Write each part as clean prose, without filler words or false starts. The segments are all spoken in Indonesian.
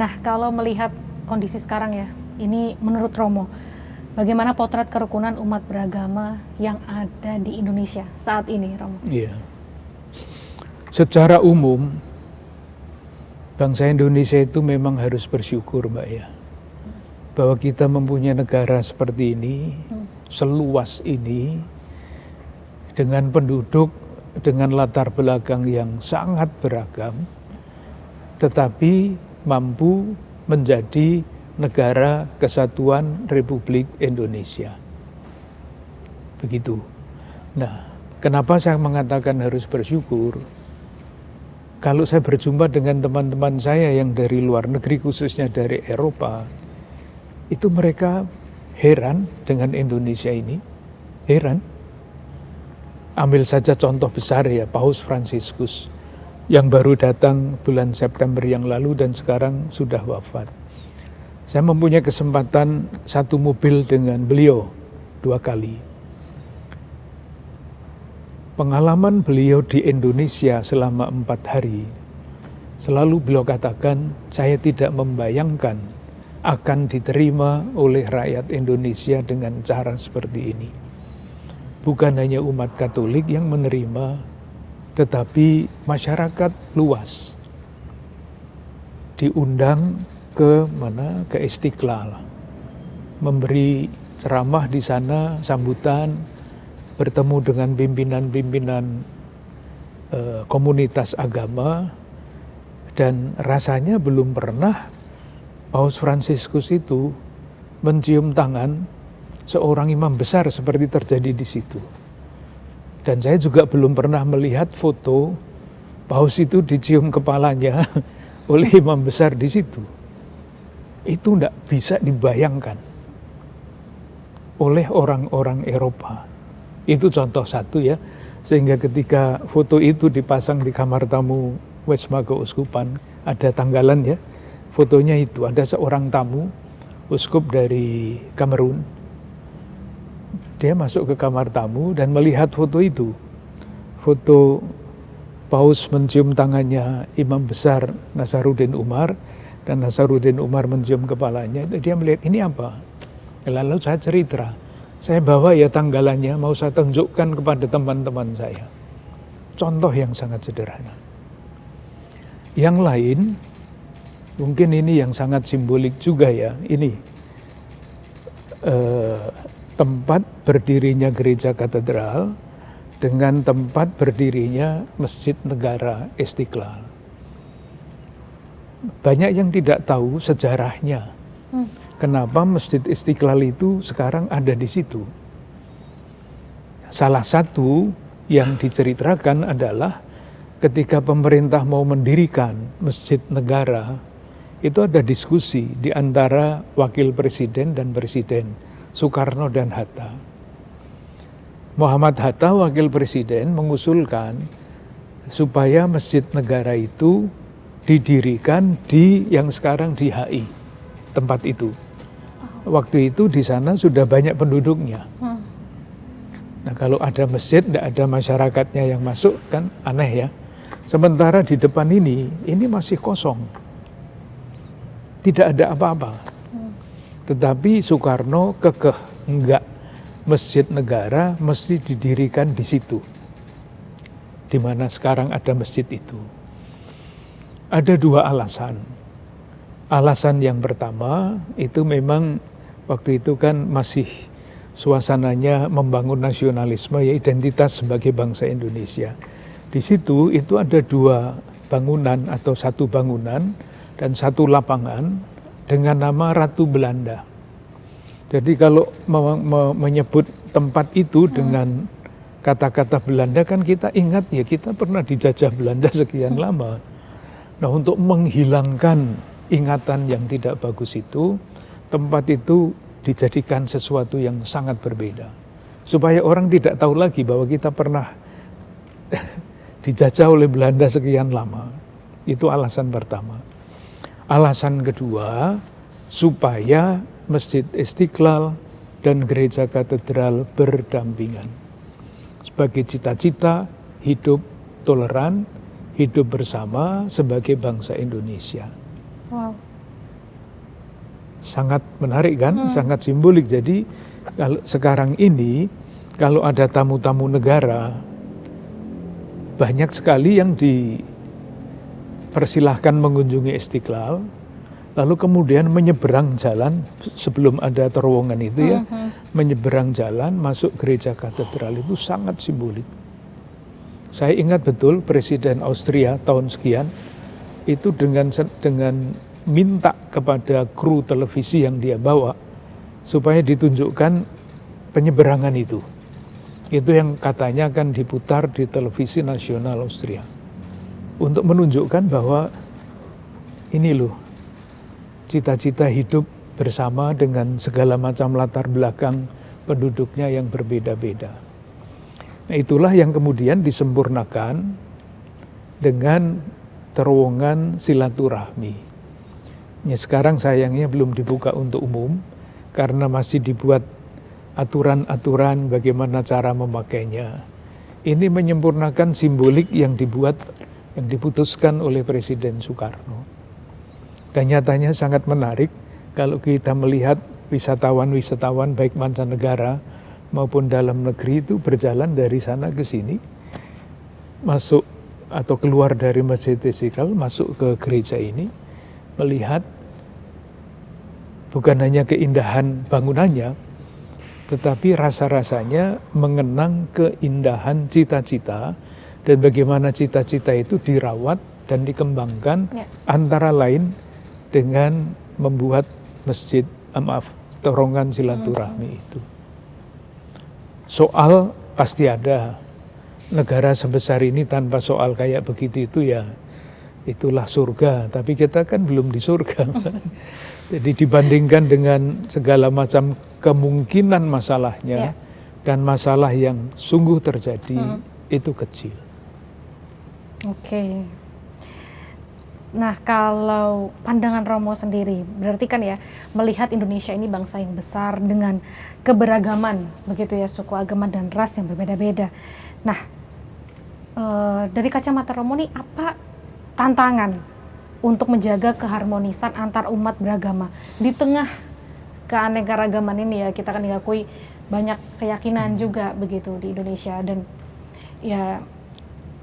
Nah, kalau melihat kondisi sekarang ya, ini menurut Romo, bagaimana potret kerukunan umat beragama yang ada di Indonesia saat ini, Romo? Iya. Secara umum, bangsa Indonesia itu memang harus bersyukur, Mbak ya, bahwa kita mempunyai negara seperti ini, seluas ini, dengan penduduk, dengan latar belakang yang sangat beragam, tetapi mampu menjadi negara kesatuan Republik Indonesia. Begitu. Nah, kenapa saya mengatakan harus bersyukur? Kalau saya berjumpa dengan teman-teman saya yang dari luar negeri, khususnya dari Eropa, itu mereka heran dengan Indonesia ini. Heran. Ambil saja contoh besar ya, Paus Fransiskus yang baru datang bulan September yang lalu dan sekarang sudah wafat. Saya mempunyai kesempatan satu mobil dengan beliau 2 kali. Pengalaman beliau di Indonesia selama 4 hari, selalu beliau katakan, saya tidak membayangkan akan diterima oleh rakyat Indonesia dengan cara seperti ini. Bukan hanya umat Katolik yang menerima, tetapi masyarakat luas diundang ke mana? Ke Istiqlal, memberi ceramah di sana, sambutan, bertemu dengan pimpinan-pimpinan komunitas agama, dan rasanya belum pernah Paus Fransiskus itu mencium tangan seorang imam besar seperti terjadi di situ. Dan saya juga belum pernah melihat foto Paus itu dicium kepalanya oleh imam besar di situ. Itu tidak bisa dibayangkan oleh orang-orang Eropa. Itu contoh satu ya, sehingga ketika foto itu dipasang di kamar tamu Wisma Keuskupan, ada tanggalan ya, fotonya itu ada seorang tamu, uskup dari Kamerun. Dia masuk ke kamar tamu dan melihat foto itu, foto Paus mencium tangannya Imam Besar Nasaruddin Umar, dan Nasaruddin Umar mencium kepalanya. Itu dia melihat, ini apa? Lalu saya cerita, saya bawa ya tanggalannya, mau saya tunjukkan kepada teman-teman saya. Contoh yang sangat sederhana. Yang lain, mungkin ini yang sangat simbolik juga ya, ini tempat berdirinya gereja katedral dengan tempat berdirinya Masjid Negara Istiqlal. Banyak yang tidak tahu sejarahnya. Kenapa Masjid Istiqlal itu sekarang ada di situ? Salah satu yang diceritakan adalah ketika pemerintah mau mendirikan Masjid Negara, itu ada diskusi di antara Wakil Presiden dan Presiden, Soekarno dan Hatta. Muhammad Hatta, Wakil Presiden, mengusulkan supaya Masjid Negara itu didirikan di yang sekarang di HI, tempat itu. Waktu itu di sana sudah banyak penduduknya. Nah, kalau ada masjid, tidak ada masyarakatnya yang masuk, kan aneh ya. Sementara di depan ini masih kosong. Tidak ada apa-apa. Tetapi Soekarno kekeh, enggak, Masjid Negara mesti didirikan di situ, di mana sekarang ada masjid itu. Ada 2 alasan. Alasan yang pertama itu memang waktu itu kan masih suasananya membangun nasionalisme, ya, identitas sebagai bangsa Indonesia. Di situ itu ada 2 bangunan atau 1 bangunan dan 1 lapangan dengan nama Ratu Belanda. Jadi kalau menyebut tempat itu dengan kata-kata Belanda kan kita ingat ya kita pernah dijajah Belanda sekian lama. Nah, untuk menghilangkan ingatan yang tidak bagus itu, tempat itu dijadikan sesuatu yang sangat berbeda. Supaya orang tidak tahu lagi bahwa kita pernah dijajah oleh Belanda sekian lama. Itu alasan pertama. Alasan kedua, supaya Masjid Istiqlal dan Gereja Katedral berdampingan. Sebagai cita-cita hidup toleran, hidup bersama sebagai bangsa Indonesia. Wow. Sangat menarik kan, sangat simbolik. Jadi kalau sekarang ini kalau ada tamu-tamu negara, banyak sekali yang dipersilahkan mengunjungi Istiqlal, lalu kemudian menyeberang jalan sebelum ada terowongan itu ya, menyeberang jalan masuk gereja katedral, itu sangat simbolik. Saya ingat betul Presiden Austria tahun sekian itu dengan minta kepada kru televisi yang dia bawa supaya ditunjukkan penyeberangan itu. Itu yang katanya akan diputar di televisi nasional Austria untuk menunjukkan bahwa ini loh cita-cita hidup bersama dengan segala macam latar belakang penduduknya yang berbeda-beda. Nah, itulah yang kemudian disempurnakan dengan terowongan silaturahmi. Ya, sekarang sayangnya belum dibuka untuk umum karena masih dibuat aturan-aturan bagaimana cara memakainya. Ini menyempurnakan simbolik yang diputuskan oleh Presiden Soekarno. Dan nyatanya sangat menarik kalau kita melihat wisatawan-wisatawan baik mancanegara maupun dalam negeri itu berjalan dari sana ke sini, masuk atau keluar dari Masjid Istiqlal, masuk ke gereja ini, melihat bukan hanya keindahan bangunannya, tetapi rasa-rasanya mengenang keindahan cita-cita dan bagaimana cita-cita itu dirawat dan dikembangkan, antara lain dengan membuat terowongan silaturahmi itu. Soal pasti ada. Negara sebesar ini tanpa soal kayak begitu itu ya itulah surga, tapi kita kan belum di surga. Jadi dibandingkan dengan segala macam kemungkinan masalahnya dan masalah yang sungguh terjadi, itu kecil. Oke. Nah, kalau pandangan Romo sendiri, berarti kan ya melihat Indonesia ini bangsa yang besar dengan keberagaman, begitu ya, suku, agama, dan ras yang berbeda-beda. Nah, dari kacamata Romo nih, apa tantangan untuk menjaga keharmonisan antar umat beragama di tengah keanekaragaman ini ya? Kita kan diakui banyak keyakinan juga begitu di Indonesia, dan ya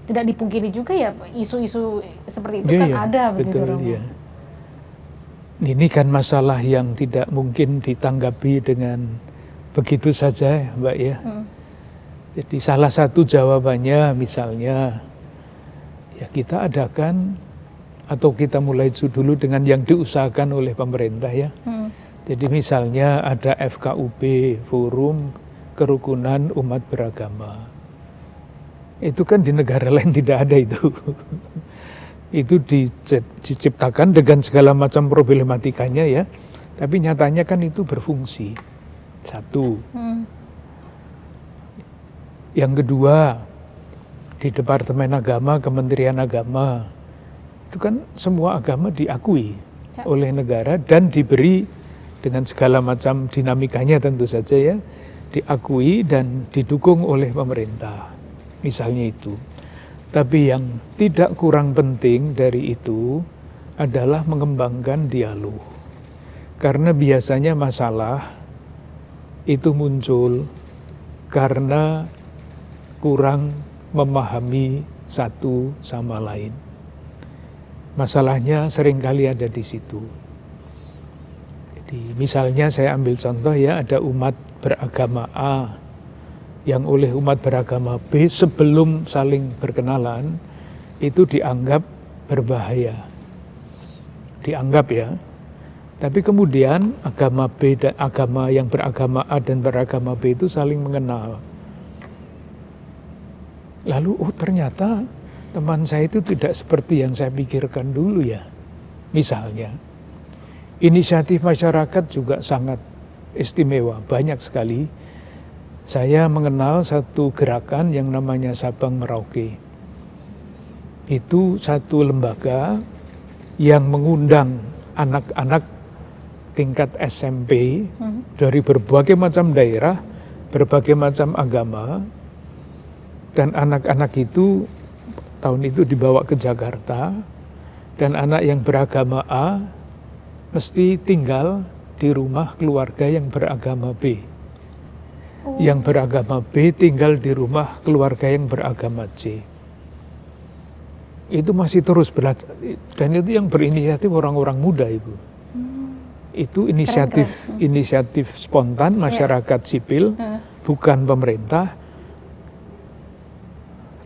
tidak dipungkiri juga ya isu-isu seperti itu kan ada begitu, betul, Romo. ya. Ini kan masalah yang tidak mungkin ditanggapi dengan begitu saja, Mbak ya. Jadi salah satu jawabannya misalnya ya kita adakan atau kita mulai dulu dengan yang diusahakan oleh pemerintah ya. Jadi misalnya ada FKUB, Forum Kerukunan Umat Beragama. Itu kan di negara lain tidak ada itu. Itu diciptakan dengan segala macam problematikanya ya. Tapi nyatanya kan itu berfungsi. Satu. Yang kedua, di Departemen Agama, Kementerian Agama, itu kan semua agama diakui oleh negara dan diberi dengan segala macam dinamikanya tentu saja ya, diakui dan didukung oleh pemerintah. Misalnya itu. Tapi yang tidak kurang penting dari itu adalah mengembangkan dialog. Karena biasanya masalah itu muncul karena kurang memahami satu sama lain. Masalahnya seringkali ada di situ. Jadi misalnya saya ambil contoh ya, ada umat beragama A yang oleh umat beragama B sebelum saling berkenalan itu dianggap berbahaya. Dianggap ya. Tapi kemudian agama B dan agama yang beragama A dan beragama B itu saling mengenal. Lalu ternyata teman saya itu tidak seperti yang saya pikirkan dulu ya. Misalnya, inisiatif masyarakat juga sangat istimewa, banyak sekali. Saya mengenal satu gerakan yang namanya Sabang Merauke. Itu satu lembaga yang mengundang anak-anak tingkat SMP dari berbagai macam daerah, berbagai macam agama. Dan anak-anak itu tahun itu dibawa ke Jakarta, dan anak yang beragama A mesti tinggal di rumah keluarga yang beragama B. Yang beragama B tinggal di rumah keluarga yang beragama C. Itu masih terus belajar. Dan itu yang berinisiatif orang-orang muda, Ibu. Itu inisiatif spontan masyarakat sipil, bukan pemerintah,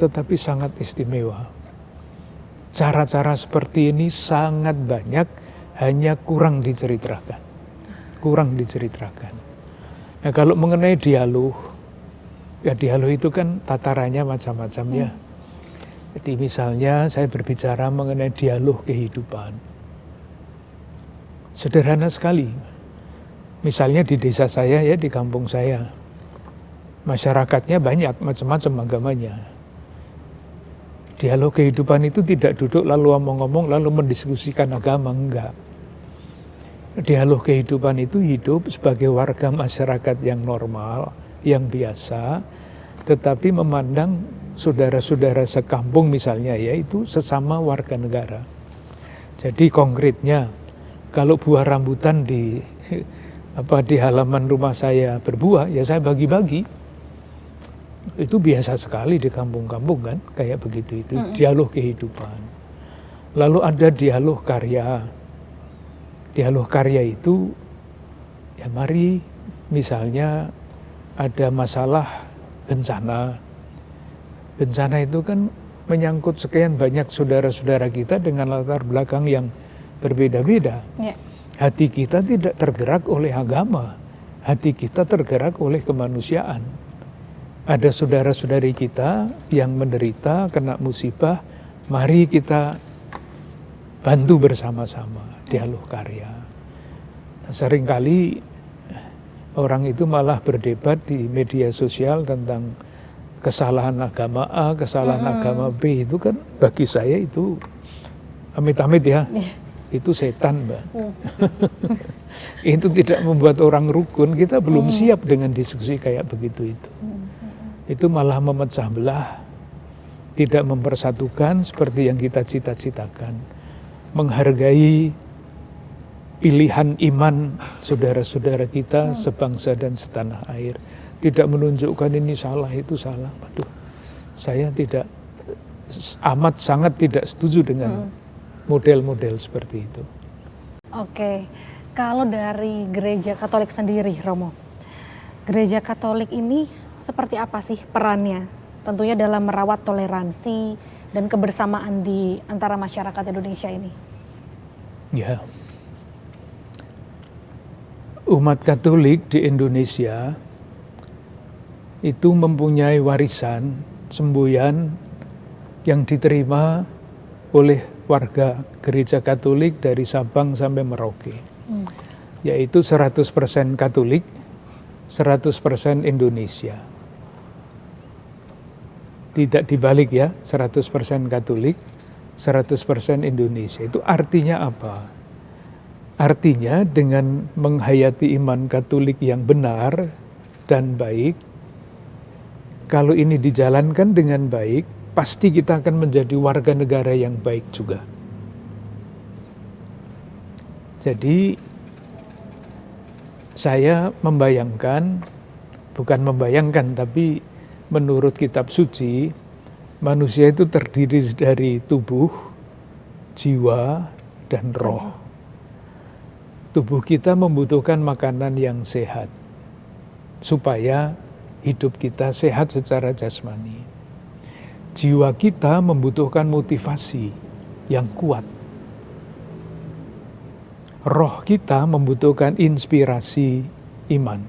tetapi sangat istimewa. Cara-cara seperti ini sangat banyak, hanya kurang diceritakan. Nah, kalau mengenai dialog, ya dialog itu kan tatarannya macam-macam ya. Jadi misalnya saya berbicara mengenai dialog kehidupan. Sederhana sekali. Misalnya di desa saya ya, di kampung saya. Masyarakatnya banyak, macam-macam agamanya. Dialog kehidupan itu tidak duduk lalu ngomong-ngomong lalu mendiskusikan agama, enggak. Dialog kehidupan itu hidup sebagai warga masyarakat yang normal, yang biasa, tetapi memandang saudara-saudara sekampung misalnya ya, itu sesama warga negara. Jadi konkretnya, kalau buah rambutan di halaman rumah saya berbuah, ya saya bagi-bagi. Itu biasa sekali di kampung-kampung kan, kayak begitu itu dialog kehidupan. Lalu ada dialog karya. Dialog karya itu, ya mari misalnya ada masalah bencana. Bencana itu kan menyangkut sekian banyak saudara-saudara kita dengan latar belakang yang berbeda-beda. Ya. Hati kita tidak tergerak oleh agama, hati kita tergerak oleh kemanusiaan. Ada saudara-saudari kita yang menderita, kena musibah, mari kita bantu bersama-sama, dialog karya. Nah, seringkali orang itu malah berdebat di media sosial tentang kesalahan agama A, kesalahan agama B. Itu kan bagi saya itu amit-amit ya, itu setan, Mbak. Itu tidak membuat orang rukun, kita belum siap dengan diskusi kayak begitu itu. Itu malah memecah belah, tidak mempersatukan seperti yang kita cita-citakan. Menghargai pilihan iman saudara-saudara kita sebangsa dan setanah air. Tidak menunjukkan ini salah, itu salah. Waduh, saya tidak sangat tidak setuju dengan model-model seperti itu. Oke, kalau dari Gereja Katolik sendiri, Romo, Gereja Katolik ini seperti apa sih perannya? Tentunya dalam merawat toleransi dan kebersamaan di antara masyarakat Indonesia ini. Ya, umat Katolik di Indonesia itu mempunyai warisan semboyan yang diterima oleh warga Gereja Katolik dari Sabang sampai Merauke, yaitu 100% Katolik, 100% Indonesia. Tidak dibalik ya, 100% Katolik, 100% Indonesia. Itu artinya apa? Artinya dengan menghayati iman Katolik yang benar dan baik, kalau ini dijalankan dengan baik, pasti kita akan menjadi warga negara yang baik juga. Jadi saya membayangkan, bukan membayangkan, tapi menurut kitab suci, manusia itu terdiri dari tubuh, jiwa, dan roh. Tubuh kita membutuhkan makanan yang sehat, supaya hidup kita sehat secara jasmani. Jiwa kita membutuhkan motivasi yang kuat. Roh kita membutuhkan inspirasi iman.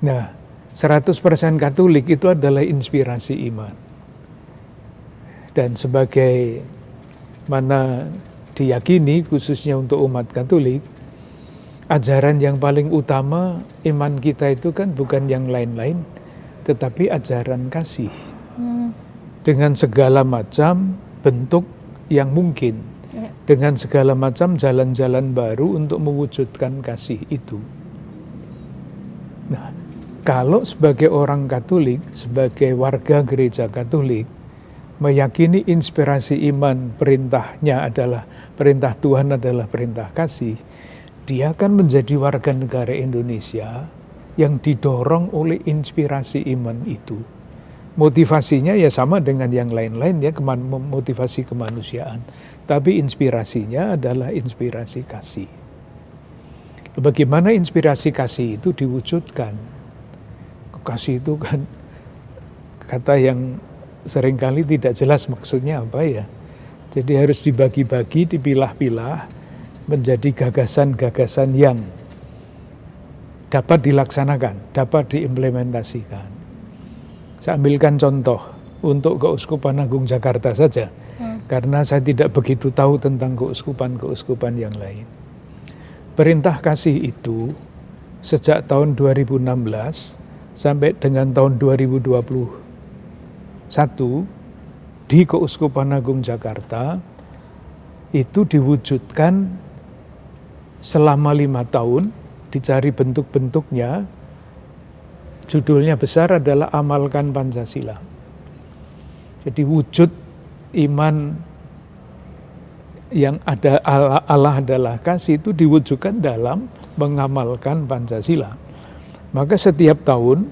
Nah, 100% Katolik itu adalah inspirasi iman. Dan sebagai mana diyakini khususnya untuk umat Katolik, ajaran yang paling utama iman kita itu kan bukan yang lain-lain, tetapi ajaran kasih. Dengan segala macam bentuk yang mungkin, dengan segala macam jalan-jalan baru untuk mewujudkan kasih itu. Nah, kalau sebagai orang Katolik, sebagai warga Gereja Katolik, meyakini inspirasi iman perintahnya adalah, perintah Tuhan adalah perintah kasih, dia akan menjadi warga negara Indonesia yang didorong oleh inspirasi iman itu. Motivasinya ya sama dengan yang lain-lain ya, motivasi kemanusiaan. Tapi inspirasinya adalah inspirasi kasih. Bagaimana inspirasi kasih itu diwujudkan? Kasih itu kan kata yang seringkali tidak jelas maksudnya apa ya. Jadi harus dibagi-bagi, dipilah-pilah menjadi gagasan-gagasan yang dapat dilaksanakan, dapat diimplementasikan. Saya ambilkan contoh untuk Keuskupan Agung Jakarta saja, karena saya tidak begitu tahu tentang keuskupan-keuskupan yang lain. Perintah kasih itu sejak tahun 2016 sampai dengan tahun 2021 di Keuskupan Agung Jakarta itu diwujudkan selama 5 tahun, dicari bentuk-bentuknya. Judulnya besar adalah Amalkan Pancasila. Jadi wujud iman yang ada Allah adalah kasih itu diwujudkan dalam mengamalkan Pancasila. Maka setiap tahun,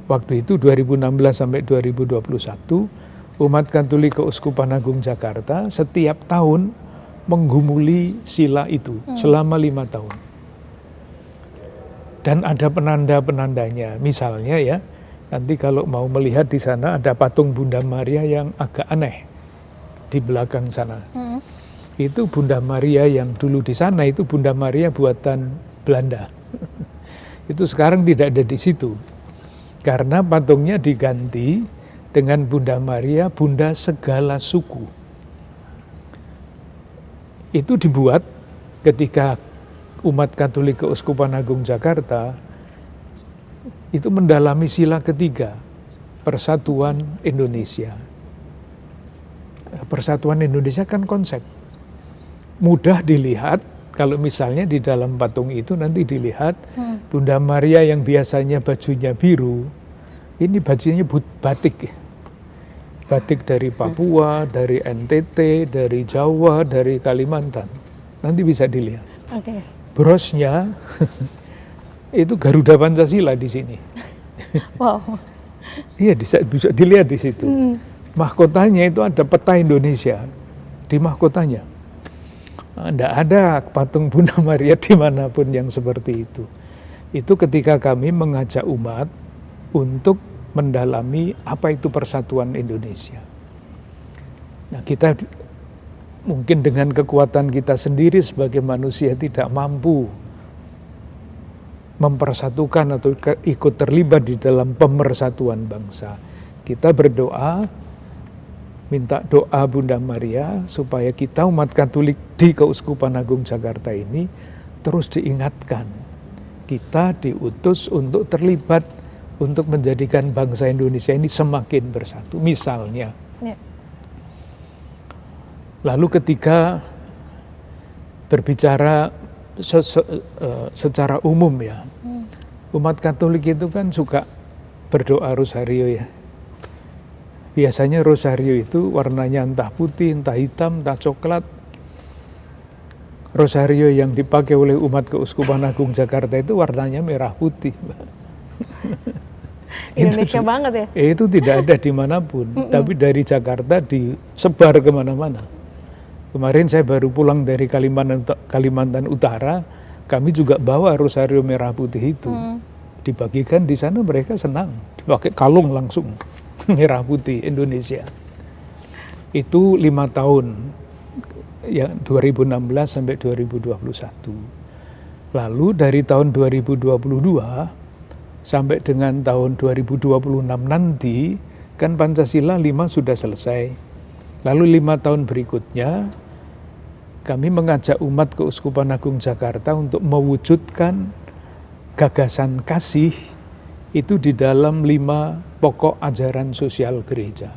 waktu itu 2016 sampai 2021, umat Katolik Keuskupan Agung Jakarta setiap tahun menggumuli sila itu selama 5 tahun. Dan ada penanda-penandanya, misalnya ya, nanti kalau mau melihat di sana ada patung Bunda Maria yang agak aneh di belakang sana. Itu Bunda Maria yang dulu di sana itu Bunda Maria buatan Belanda. Itu sekarang tidak ada di situ, karena patungnya diganti dengan Bunda Maria, Bunda segala suku. Itu dibuat ketika umat Katolik Keuskupan Agung Jakarta itu mendalami sila ketiga, Persatuan Indonesia. Persatuan Indonesia kan konsep mudah dilihat. Kalau misalnya di dalam patung itu nanti dilihat Bunda Maria yang biasanya bajunya biru, ini bajunya batik. Batik dari Papua, dari NTT, dari Jawa, dari Kalimantan. Nanti bisa dilihat. Brosnya itu Garuda Pancasila di sini. Wow. Iya, bisa dilihat di situ. Mahkotanya itu ada peta Indonesia di mahkotanya. Tidak ada patung Bunda Maria dimanapun yang seperti itu. Itu ketika kami mengajak umat untuk mendalami apa itu persatuan Indonesia. Nah, kita mungkin dengan kekuatan kita sendiri sebagai manusia tidak mampu mempersatukan atau ikut terlibat di dalam pemersatuan bangsa. Kita berdoa, minta doa Bunda Maria supaya kita umat Katolik di Keuskupan Agung Jakarta ini terus diingatkan. Kita diutus untuk terlibat untuk menjadikan bangsa Indonesia ini semakin bersatu. Misalnya, lalu ketika berbicara secara umum ya, umat Katolik itu kan suka berdoa rosario ya. Biasanya rosario itu warnanya entah putih, entah hitam, entah coklat. Rosario yang dipakai oleh umat Keuskupan Agung Jakarta itu warnanya merah putih. Indonesia itu, banget ya? Itu tidak ada dimanapun, tapi dari Jakarta disebar kemana-mana. Kemarin saya baru pulang dari Kalimantan Utara, kami juga bawa rosario merah putih itu. Dibagikan di sana, mereka senang. Dipakai kalung langsung, merah putih Indonesia. Itu 5 tahun, ya 2016 sampai 2021. Lalu dari tahun 2022 sampai dengan tahun 2026 nanti, kan Pancasila 5 sudah selesai. Lalu 5 tahun berikutnya, kami mengajak umat Keuskupan Agung Jakarta untuk mewujudkan gagasan kasih itu di dalam 5 pokok ajaran sosial gereja.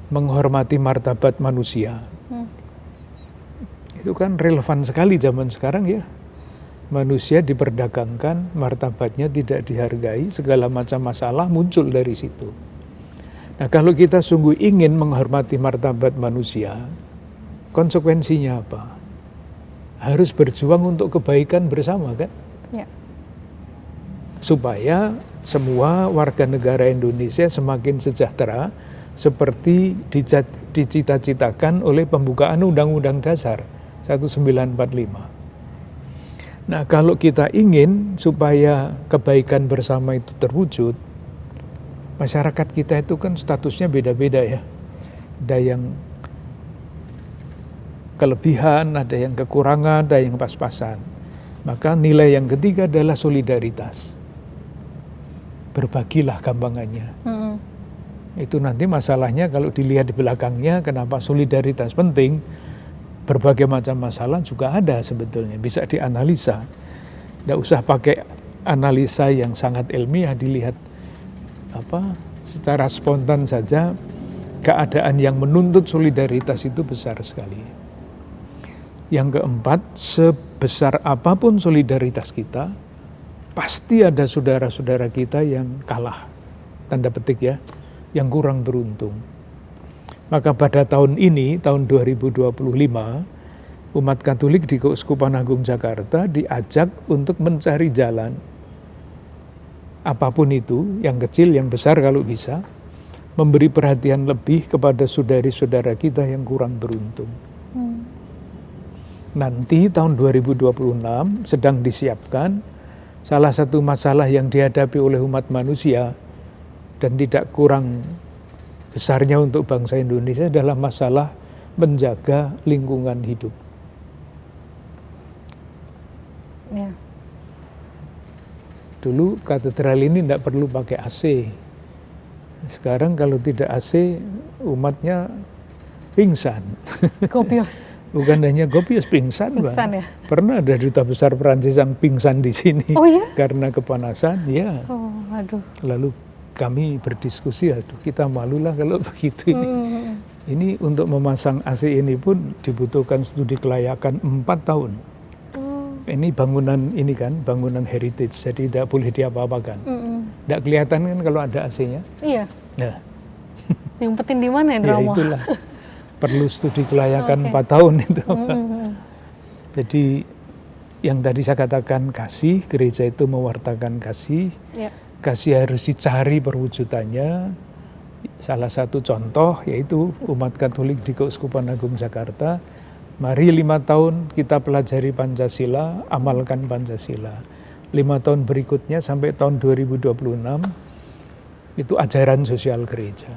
Menghormati martabat manusia. Itu kan relevan sekali zaman sekarang ya. Manusia diperdagangkan, martabatnya tidak dihargai, segala macam masalah muncul dari situ. Nah, kalau kita sungguh ingin menghormati martabat manusia, konsekuensinya apa? harus berjuang untuk kebaikan bersama kan? Ya. Supaya semua warga negara Indonesia semakin sejahtera seperti dicita-citakan oleh pembukaan Undang-Undang Dasar 1945. Nah, kalau kita ingin supaya kebaikan bersama itu terwujud, masyarakat kita itu kan statusnya beda-beda ya. Ada yang kelebihan, ada yang kekurangan, ada yang pas-pasan. Maka nilai yang ketiga adalah solidaritas. Berbagilah gampangannya. Itu nanti masalahnya kalau dilihat di belakangnya, kenapa solidaritas penting, berbagai macam masalah juga ada sebetulnya, bisa dianalisa. Tidak usah pakai analisa yang sangat ilmiah, dilihat secara spontan saja, keadaan yang menuntut solidaritas itu besar sekali. Yang keempat, sebesar apapun solidaritas kita, pasti ada saudara-saudara kita yang kalah, tanda petik ya, yang kurang beruntung. Maka pada tahun ini, tahun 2025, umat Katolik di Keuskupan Agung Jakarta diajak untuk mencari jalan, apapun itu, yang kecil, yang besar kalau bisa, memberi perhatian lebih kepada saudari-saudara kita yang kurang beruntung. Nanti tahun 2026 sedang disiapkan salah satu masalah yang dihadapi oleh umat manusia dan tidak kurang besarnya untuk bangsa Indonesia adalah masalah menjaga lingkungan hidup. Ya. Dulu katedral ini tidak perlu pakai AC. Sekarang kalau tidak AC, umatnya pingsan. Kopios. Bukan hanya kopios, pingsan, Pingsan Mbak. ya? Pernah ada duta besar Perancis yang pingsan di sini. Oh iya? Karena kepanasan, ya. Oh, aduh. Lalu kami berdiskusi, aduh kita malulah kalau begitu ini. Ini untuk memasang AC ini pun dibutuhkan studi kelayakan 4 tahun. Ini bangunan ini kan, bangunan heritage, jadi tidak boleh diapa-apakan. Tidak kelihatan kan kalau ada AC-nya. Iya. Nah, Diumpetin di mana ya, ya Romo? itulah. Perlu studi kelayakan Oke. 4 tahun itu. Jadi yang tadi saya katakan kasih, gereja itu mewartakan kasih. Ya. Kasih harus dicari perwujudannya. Salah satu contoh yaitu umat Katolik di Keuskupan Agung Jakarta. Mari 5 tahun kita pelajari Pancasila, amalkan Pancasila. 5 tahun berikutnya sampai tahun 2026 itu ajaran sosial gereja.